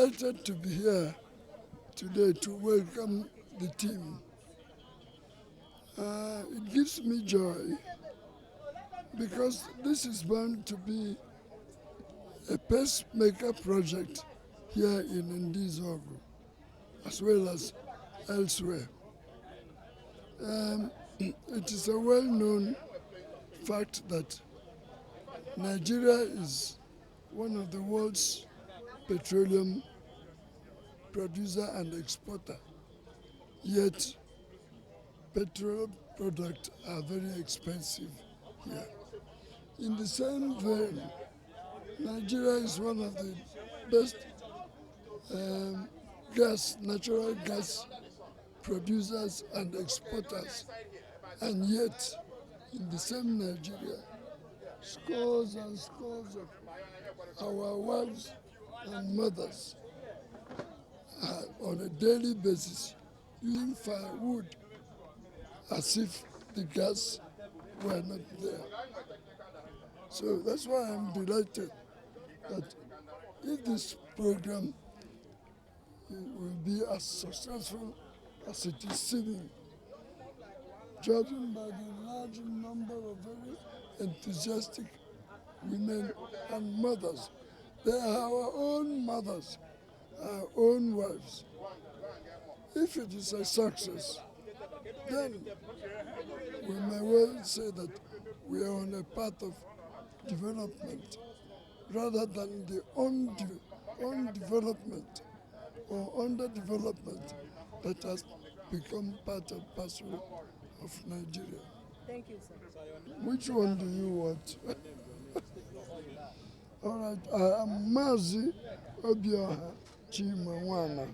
Delighted to be here today to welcome the team. It gives me joy because this is bound to be a pacemaker project here in Arondizuogu as well as elsewhere. It is a well-known fact that Nigeria is one of the world's petroleum producer and exporter, yet petroleum products are very expensive here. In the same vein, Nigeria is one of the best natural gas producers and exporters, and yet in the same Nigeria, scores and scores of our wives and mothers are on a daily basis using firewood as if the gas were not there. So that's why I'm delighted that if this program will be as successful as it is seeming, judging by the large number of very enthusiastic women and mothers. They are our own mothers, our own wives. If it is a success, then we may well say that we are on a path of development rather than the undevelopment or underdevelopment that has become part and parcel of Nigeria. Thank you, sir. Which one do you want? All right, I am Mazi Obioha Chima Nwana.